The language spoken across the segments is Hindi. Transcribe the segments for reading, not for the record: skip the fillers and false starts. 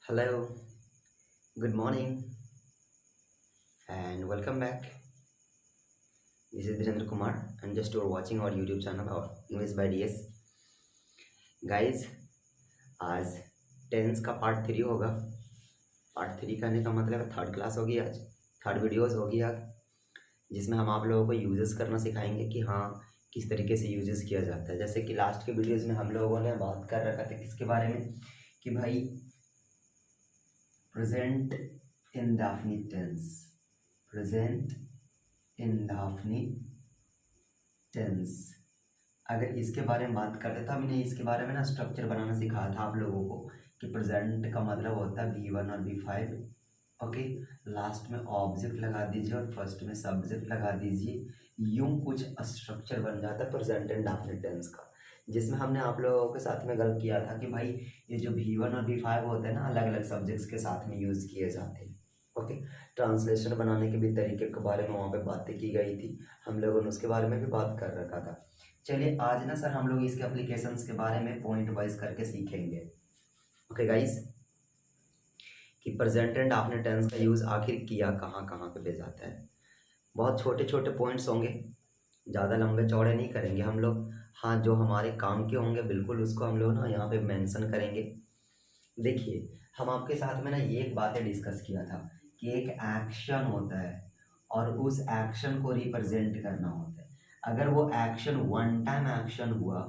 Hello, good morning, and welcome back. This is Dhirendra Kumar, and just you're watching our YouTube channel or English by DS. Guys, आज टेंस का पार्ट 3 होगा। पार्ट 3 कहने का मतलब है थर्ड क्लास होगी आज, थर्ड वीडियोस होगी आज, जिसमें हम आप लोगों को यूजेस करना सिखाएंगे कि हाँ किस तरीके से यूजेस किया जाता है। जैसे कि लास्ट के वीडियोस में हम लोगों ने बात कर रखा था किसके बारे में कि भाई present indefinite tense, present indefinite tense. अगर इसके बारे में बात करते तो हमने इसके बारे में ना स्ट्रक्चर बनाना सिखाया था आप लोगों को कि प्रेजेंट का मतलब होता है V1 और V5। ओके, लास्ट में ऑब्जेक्ट लगा दीजिए और फर्स्ट में सब्जेक्ट लगा दीजिए, यूं कुछ स्ट्रक्चर बन जाता है प्रेजेंट इंडेफिनिट टेंस का। जिसमें हमने आप लोगों के साथ में गलत किया था कि भाई ये जो V1 और V5 होते हैं ना अलग अलग सब्जेक्ट्स के साथ में यूज़ किए जाते हैं। ओके, ट्रांसलेशन बनाने के भी तरीके के बारे में वहाँ पे बातें की गई थी, हम लोगों ने उसके बारे में भी बात कर रखा था। चलिए आज ना सर हम लोग इसके एप्लीकेशंस के बारे में पॉइंट वाइज करके सीखेंगे। ओके गाइस, कि प्रेजेंट एंड आफ्टर टेंस का यूज़ आखिर किया कहाँ कहाँ पे जाता है। बहुत छोटे छोटे पॉइंट्स होंगे, ज़्यादा लंबे चौड़े नहीं करेंगे हम लोग। हाँ, जो हमारे काम के होंगे बिल्कुल उसको हम लोग ना यहाँ पे मेंशन करेंगे। देखिए, हम आपके साथ में ना ये एक बातें डिस्कस किया था कि एक एक्शन होता है और उस एक्शन को रिप्रेजेंट करना होता है। अगर वो एक्शन वन टाइम एक्शन हुआ,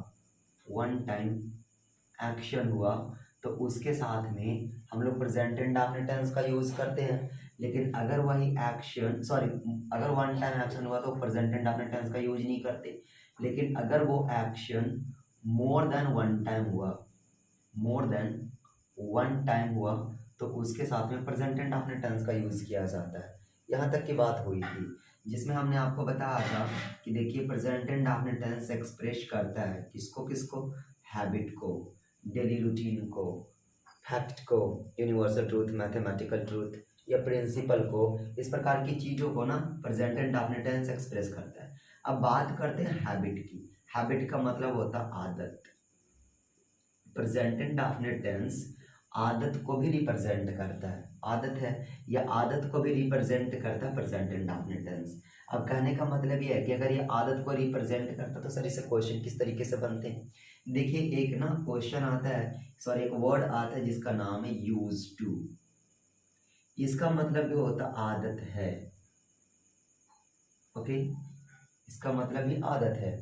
वन टाइम एक्शन हुआ तो उसके साथ में हम लोग प्रेजेंट इंडेफिनिट टेंस का यूज़ करते हैं। लेकिन अगर वही एक्शन अगर वन टाइम एक्शन हुआ तो प्रेजेंट इंडेफिनिट टेंस का यूज नहीं करते। लेकिन अगर वो action more than one time हुआ, मोर देन वन टाइम हुआ तो उसके साथ में प्रेजेंट इंडेफिनिट टेंस का यूज़ किया जाता है। यहाँ तक की बात हुई थी जिसमें हमने आपको बताया था कि देखिए प्रेजेंट इंडेफिनिट टेंस एक्सप्रेस करता है किसको किसको, हैबिट को, डेली रूटीन को, फैक्ट को, यूनिवर्सल ट्रूथ, मैथमेटिकल ट्रूथ या प्रिंसिपल को, इस प्रकार की चीज़ों को ना प्रेजेंट इंडेफिनिट टेंस एक्सप्रेस करता है। अब बात करते हैं हैबिट की। हैबिट का मतलब होता है आदत। प्रेजेंट इंडेफिनिट टेंस आदत को भी रिप्रेजेंट करता है, आदत है या आदत को भी रिप्रेजेंट करता है प्रेजेंट इंडेफिनिट टेंस। अब कहने का मतलब ये है कि अगर ये आदत को रिप्रेजेंट करता तो सर इससे क्वेश्चन किस तरीके से बनते हैं। देखिए एक ना क्वेश्चन आता है, सॉरी एक वर्ड आता है जिसका नाम है यूज टू। इसका मतलब ये होता आदत है। ओके, इसका मतलब ही आदत है।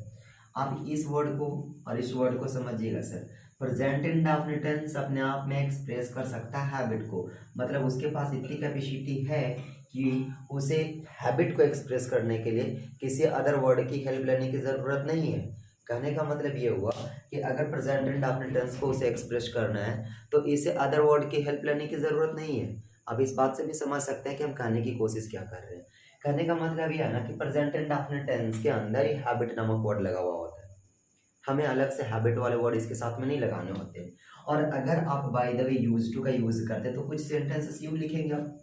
आप इस वर्ड को और इस वर्ड को समझिएगा सर। प्रेजेंट इंडेफिनिट टेंस अपने आप में एक्सप्रेस कर सकता है हैबिट को, मतलब उसके पास इतनी कैपेसिटी है कि उसे हैबिट को एक्सप्रेस करने के लिए किसी अदर वर्ड की हेल्प लेने की ज़रूरत नहीं है। कहने का मतलब ये हुआ कि अगर प्रेजेंट इंडेफिनिट टेंस को उसे एक्सप्रेस करना है तो इसे अदर वर्ड की हेल्प लेने की ज़रूरत नहीं है। अब इस बात से भी समझ सकते हैं कि हम कहने की कोशिश क्या कर रहे हैं। कहने का मतलब ये है ना कि प्रेजेंट इंडेफिनिट टेंस के अंदर ही हैबिट नामक वर्ड लगा हुआ होता है, हमें अलग से हैबिट वाले वर्ड इसके साथ में नहीं लगाने होते। और अगर आप by the way use to का यूज करते तो कुछ सेंटेंसेस यूं लिखेंगे आप।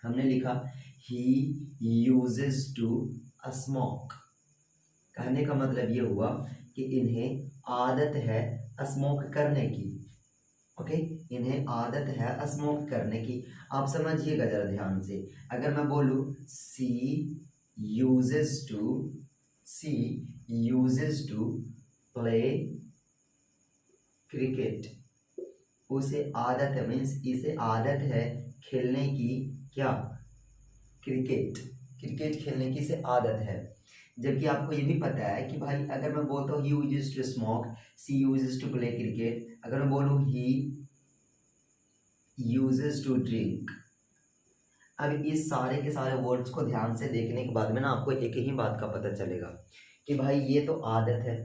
हमने लिखा ही यूजेस टू स्मोक। कहने का मतलब ये हुआ कि इन्हें आदत है स्मोक करने की। ओके, इन्हें आदत है स्मोक करने की। आप समझिएगा जरा ध्यान से। अगर मैं बोलूँ C uses to, C uses to play cricket, उसे आदत है, मीन्स इसे आदत है खेलने की, क्या, क्रिकेट, क्रिकेट खेलने की इसे आदत है। जबकि आपको ये भी पता है कि भाई अगर मैं बोलता हूँ he uses to smoke, she uses to play cricket, अगर मैं बोलूँ ही यूजेस टू ड्रिंक। अब इस सारे के सारे वर्ड्स को ध्यान से देखने के बाद में ना आपको एक ही बात का पता चलेगा कि भाई ये तो आदत है,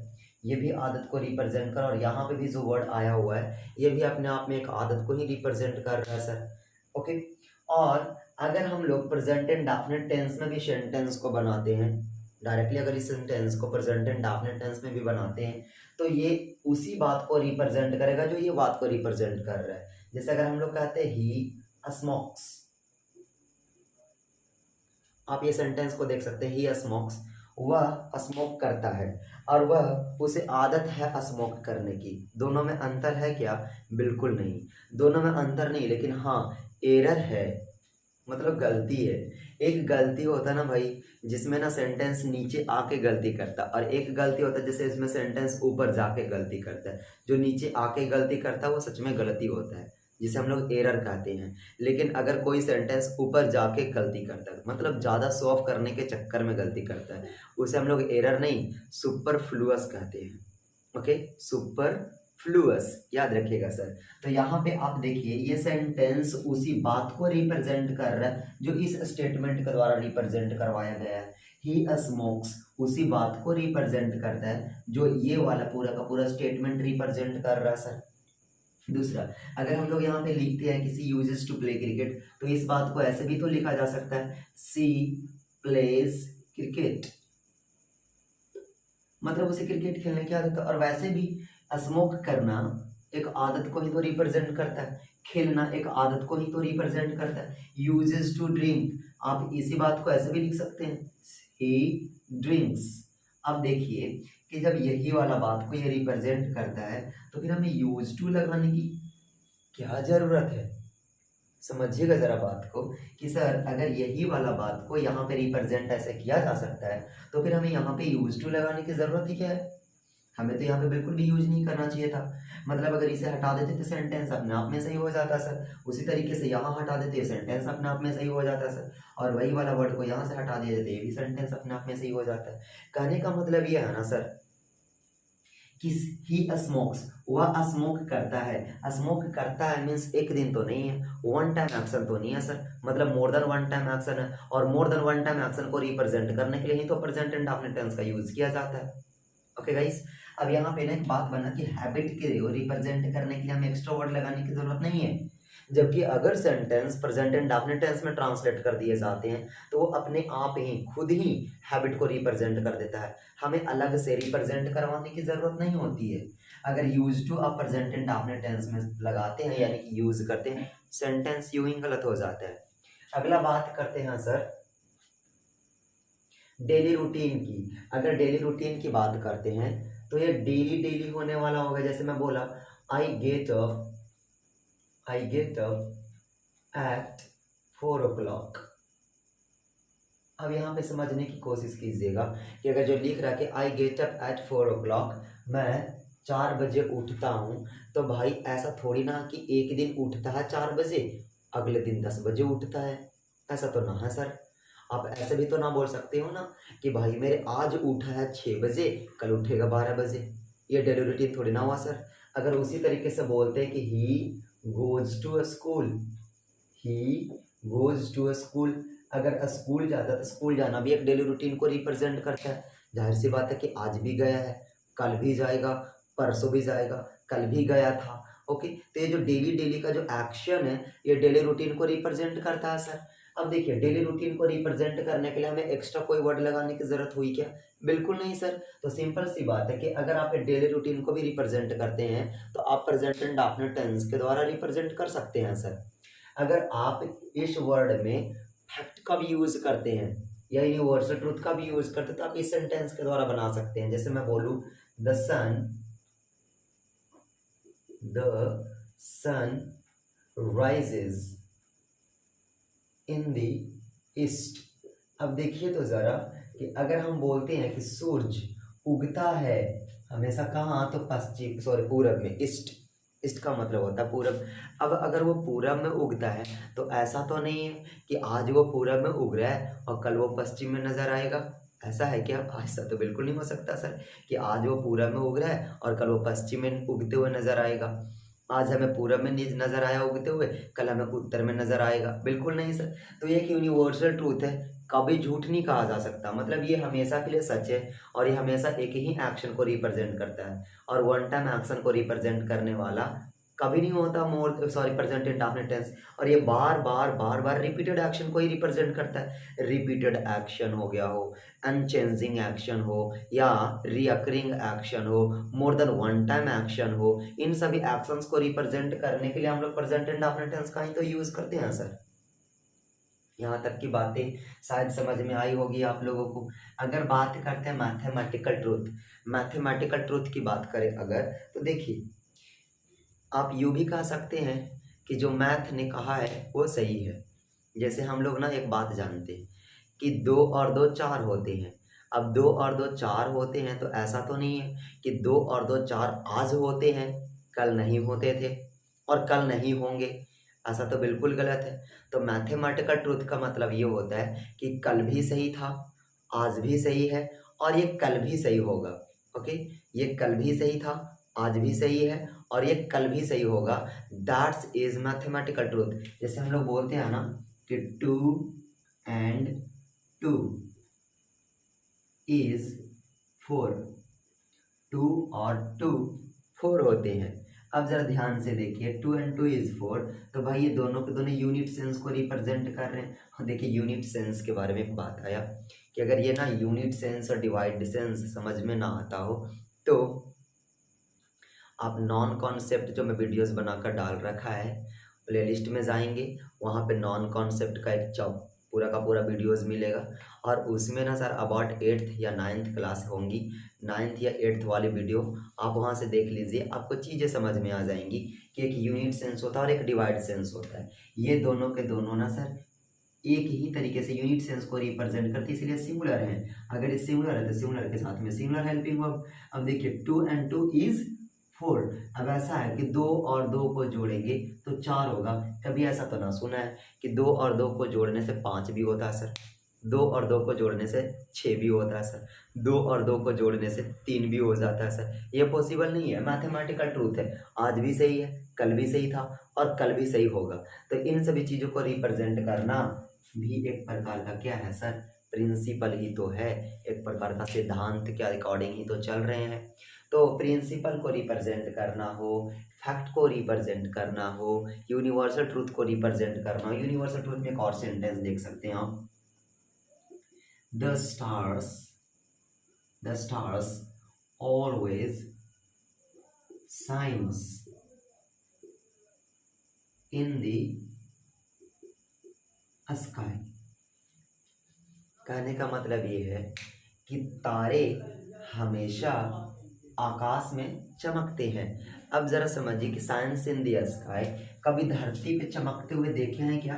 ये भी आदत को रिप्रेजेंट कर, और यहाँ पे भी जो वर्ड आया हुआ है ये भी अपने आप में एक आदत को ही रिप्रेजेंट कर रहा है सर। ओके, और अगर हम लोग प्रेजेंट इंडेफिनिट टेंस में भी सेंटेंस को बनाते हैं, डायरेक्टली अगर इस सेंटेंस को प्रेजेंट इंडेफिनिट टेंस में भी बनाते हैं तो ये उसी बात को रिप्रेजेंट करेगा जो ये बात को रिप्रेजेंट कर रहा है। जैसे अगर हम लोग कहते हैं ही स्मोक्स, आप ये सेंटेंस को देख सकते हैं ही स्मोक्स, वह स्मोक करता है और वह उसे आदत है स्मोक करने की। दोनों में अंतर है क्या? बिल्कुल नहीं, दोनों में अंतर नहीं, लेकिन हाँ एरर है, मतलब गलती है। एक गलती होता है ना भाई जिसमें ना सेंटेंस नीचे आके गलती करता है, और एक गलती होता है जैसे इसमें सेंटेंस ऊपर जाके गलती करता है। जो नीचे आके गलती करता है वो सच में गलती होता है, जिसे हम लोग एरर कहते हैं। लेकिन अगर कोई सेंटेंस ऊपर जाके गलती करता है, मतलब ज़्यादा शो ऑफ करने के चक्कर में गलती करता है, उसे हम लोग एरर नहीं सुपरफ्लुअस कहते हैं। ओके, सुपरफ्लुअस याद रखिएगा सर। तो यहाँ पे आप देखिए ये सेंटेंस उसी बात को रिप्रेजेंट कर रहा है जो इस स्टेटमेंट के द्वारा रिप्रेजेंट करवाया गया है। ही स्मोक्स उसी बात को रिप्रेजेंट करता है जो ये वाला पूरा का पूरा स्टेटमेंट रिप्रेजेंट कर रहा है सर। दूसरा, अगर हम लोग यहाँ पे लिखते हैं किसी यूजेस टू प्ले क्रिकेट, तो इस बात को ऐसे भी तो लिखा जा सकता है सी प्लेज क्रिकेट, मतलब उसे क्रिकेट खेलने की आदत है। और वैसे भी स्मोक करना एक आदत को ही तो रिप्रेजेंट करता है, खेलना एक आदत को ही तो रिप्रेजेंट करता है। यूजेस टू ड्रिंक, आप इसी बात को ऐसे भी लिख सकते हैं ही ड्रिंक्स। अब देखिए कि जब यही वाला बात को ये रिप्रेजेंट करता है तो फिर हमें यूज टू लगाने की क्या जरूरत है? समझिएगा जरा बात को कि सर अगर यही वाला बात को यहाँ पे रिप्रेजेंट ऐसे किया जा सकता है तो फिर हमें यहाँ पे यूज टू लगाने की जरूरत ही क्या है? हमें तो यहाँ पे बिल्कुल भी यूज नहीं करना चाहिए था। मतलब अगर इसे हटा देते तो सेंटेंस अपने आप में सही हो जाता सर। उसी तरीके से यहाँ हटा देते सेंटेंस अपने आप में सही हो जाता सर। और वही वाला वर्ड को यहाँ से हटा दिया जाता ये भी सेंटेंस अपने आप में सही हो जाता है। कहने का मतलब ये है ना सर कि ही स्मोक्स, वह स्मोक करता है। स्मोक करता है मीन्स एक दिन तो नहीं है, वन टाइम एक्शन तो नहीं है सर, मतलब more than one time action है। और more than one time action को रिप्रेजेंट करने के लिए ही तो प्रेजेंट इंडेफिनिट टेंस का यूज किया जाता है। ओके गाइस, अब यहाँ पे ना एक बात बना कि हैबिट के रिप्रेजेंट करने के लिए हमें एक्स्ट्रा वर्ड लगाने की जरूरत नहीं है। जबकि अगर सेंटेंस प्रेजेंट इंडेफिनिट टेंस में ट्रांसलेट कर दिए जाते हैं तो वो अपने आप ही खुद ही हैबिट को रिप्रेजेंट कर देता है, हमें अलग से रिप्रेजेंट करवाने की जरूरत नहीं होती है। अगर यूज टू आप प्रेजेंट इंडेफिनिट टेंस में लगाते हैं यानी कि यूज करते हैं, सेंटेंस यूं ही गलत हो जाता है। अगला बात करते हैं सर डेली रूटीन की। अगर डेली रूटीन की बात करते हैं तो ये डेली डेली होने वाला होगा। जैसे मैं बोला I get up at 4 o'clock। अब यहाँ पे समझने की कोशिश कीजिएगा कि अगर जो लिख रहा है कि I get up at 4 o'clock, मैं 4 बजे उठता हूँ, तो भाई ऐसा थोड़ी ना कि एक दिन उठता है 4 बजे अगले दिन 10 बजे उठता है, ऐसा तो ना है सर। आप ऐसे भी तो ना बोल सकते हो ना कि भाई मेरे आज उठा है 6 बजे कल उठेगा 12 बजे, ये डेली रूटीन थोड़ी ना हुआ सर। अगर उसी तरीके से बोलते हैं कि he goes to a school, he goes to a school, अगर स्कूल जाता तो स्कूल जाना भी एक डेली रूटीन को रिप्रेजेंट करता है। जाहिर सी बात है कि आज भी गया है, कल भी जाएगा, परसों भी जाएगा, कल भी गया था। ओके, तो ये जो डेली डेली का जो एक्शन है ये डेली रूटीन को रिप्रेजेंट करता है सर। अब देखिए डेली रूटीन को रिप्रेजेंट करने के लिए हमें एक्स्ट्रा कोई वर्ड लगाने की जरूरत हुई क्या? बिल्कुल नहीं सर। तो सिंपल सी बात है कि अगर आप डेली रूटीन को भी रिप्रेजेंट करते हैं तो आप प्रेजेंट इंडेफिनिट टेंस के द्वारा रिप्रेजेंट कर सकते हैं सर। अगर आप इस वर्ड में फैक्ट का भी यूज करते हैं या यूनिवर्सल ट्रूथ का भी यूज करते हैं तो आप इस सेंटेंस के द्वारा बना सकते हैं। जैसे मैं बोलूं the sun rises in the east. अब देखिए तो जरा कि अगर हम बोलते हैं कि सूरज उगता है हमेशा कहाँ, तो पश्चिम पूरब में, ईस्ट। ईस्ट का मतलब होता है पूरब। अब अगर वो पूरब में उगता है तो ऐसा तो नहीं है कि आज वो पूरब में उग रहा है और कल वो पश्चिम में नजर आएगा, ऐसा है क्या? ऐसा तो बिल्कुल नहीं हो सकता सर कि आज वो पूरब में उग रहा है और कल वो पश्चिम में उगते हुए नजर आएगा। आज हमें पूरब में नजर आया उगते हुए, कल हमें उत्तर में नजर आएगा, बिल्कुल नहीं सर। तो ये एक यूनिवर्सल ट्रूथ है, कभी झूठ नहीं कहा जा सकता, मतलब ये हमेशा के लिए सच है और ये हमेशा एक ही एक्शन को रिप्रेजेंट करता है। और वन टाइम एक्शन को रिप्रेजेंट करने वाला कभी नहीं होता प्रेजेंट इंडेफिनिट टेंस। और ये बार बार रिपीटेड एक्शन को ही रिप्रेजेंट करता है। रिपीटेड एक्शन हो गया हो, अनचेंजिंग एक्शन हो या रिअकरिंग एक्शन हो, more than one time action हो, इन सभी एक्शंस को रिप्रेजेंट करने के लिए हम लोग प्रेजेंट इंडेफिनिट टेंस का ही तो यूज करते हैं सर। यहाँ तक की बातें शायद समझ में आई होगी आप लोगों को। अगर बात करते हैं मैथमेटिकल ट्रूथ की बात करें अगर, तो देखिए आप यूँ भी कह सकते हैं कि जो मैथ ने कहा है वो सही है। जैसे हम लोग ना एक बात जानते हैं कि 2 और 2 4 होते हैं। अब 2 और 2 4 होते हैं तो ऐसा तो नहीं है कि 2 और 2 4 आज होते हैं, कल नहीं होते थे और कल नहीं होंगे, ऐसा तो बिल्कुल गलत है। तो मैथमेटिकल ट्रुथ का मतलब ये होता है कि कल भी सही था, आज भी सही है और ये कल भी सही होगा। ओके, ये कल भी सही था, आज भी सही है और ये कल भी सही होगा। That's is mathematical truth. जैसे हम लोग बोलते हैं ना कि 2 एंड 2 इज 4, 2 और 2 4 होते हैं। अब जरा ध्यान से देखिए, 2 एंड 2 इज 4, तो भाई ये दोनों के दोनों यूनिट सेंस को रिप्रेजेंट कर रहे हैं। और देखिए यूनिट सेंस के बारे में एक बात आया कि अगर ये ना यूनिट सेंस और डिवाइड सेंस समझ में ना आता हो तो आप नॉन कॉन्सेप्ट जो मैं वीडियोस बनाकर डाल रखा है प्लेलिस्ट में जाएंगे, वहाँ पे नॉन कॉन्सेप्ट का एक पूरा का पूरा वीडियोस मिलेगा। और उसमें ना सर अबाउट 8th या 9th क्लास होंगी, 9th या 8th वाली वीडियो आप वहाँ से देख लीजिए, आपको चीज़ें समझ में आ जाएंगी कि एक यूनिट सेंस होता है और एक डिवाइड सेंस होता है। ये दोनों के दोनों ना सर एक ही तरीके से यूनिट सेंस को रिप्रेजेंट करती है, इसलिए सिंगुलर है। अगर ये सिंगुलर है तो सिंगुलर के साथ में सिंगुलर हेल्पिंग वर्ब। अब देखिए 2 एंड 2 इज 4। अब ऐसा है कि 2 और 2 को जोड़ेंगे तो 4 होगा। कभी ऐसा तो ना सुना है कि 2 और 2 को जोड़ने से 5 भी होता है सर, 2 और 2 को जोड़ने से 6 भी होता है सर, 2 और 2 को जोड़ने से 3 भी हो जाता है सर। ये पॉसिबल नहीं है, मैथमेटिकल ट्रूथ है। आज भी सही है, कल भी सही था और कल भी सही होगा। तो इन सभी चीज़ों को रिप्रेजेंट करना भी एक प्रकार का क्या है सर, प्रिंसिपल ही तो है, एक प्रकार का सिद्धांत के अकॉर्डिंग ही तो चल रहे हैं। तो प्रिंसिपल को रिप्रेजेंट करना हो, फैक्ट को रिप्रेजेंट करना हो, यूनिवर्सल ट्रूथ को रिप्रेजेंट करना हो, यूनिवर्सल ट्रूथ में एक और सेंटेंस देख सकते हैं आप, the stars always shines in the sky. कहने का मतलब ये है कि तारे हमेशा आकाश में चमकते हैं। अब जरा समझिए कि साइंस इन द स्काई, कभी धरती पे चमकते हुए देखे हैं क्या?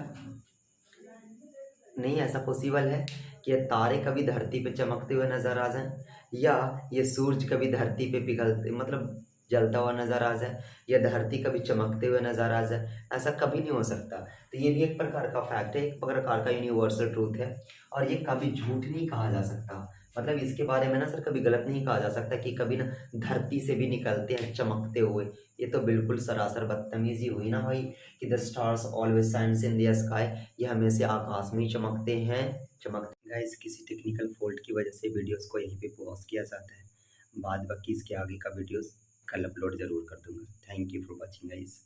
नहीं, ऐसा पॉसिबल है कि ये तारे कभी धरती पे चमकते हुए नजर आ जाएं, या ये सूरज कभी धरती पे पिघलते मतलब जलता हुआ नजर आ जाए, या धरती कभी चमकते हुए नजर आ जाए, ऐसा कभी नहीं हो सकता। तो ये भी एक प्रकार का फैक्ट है, एक प्रकार का यूनिवर्सल ट्रूथ है और ये कभी झूठ नहीं कहा जा सकता। मतलब इसके बारे में ना सर कभी गलत नहीं कहा जा सकता कि कभी ना धरती से भी निकलते हैं चमकते हुए। ये तो बिल्कुल सरासर बदतमीजी हुई ना भाई कि the stars always shines in the sky, ये हमेशा आकाश में ही चमकते हैं। गाइस किसी टेक्निकल फॉल्ट की वजह से वीडियोस को यहीं पे पॉज किया जाता है, बाद बाकी इसके आगे का वीडियोस कल अपलोड ज़रूर कर दूंगा। Thank you for watching guys.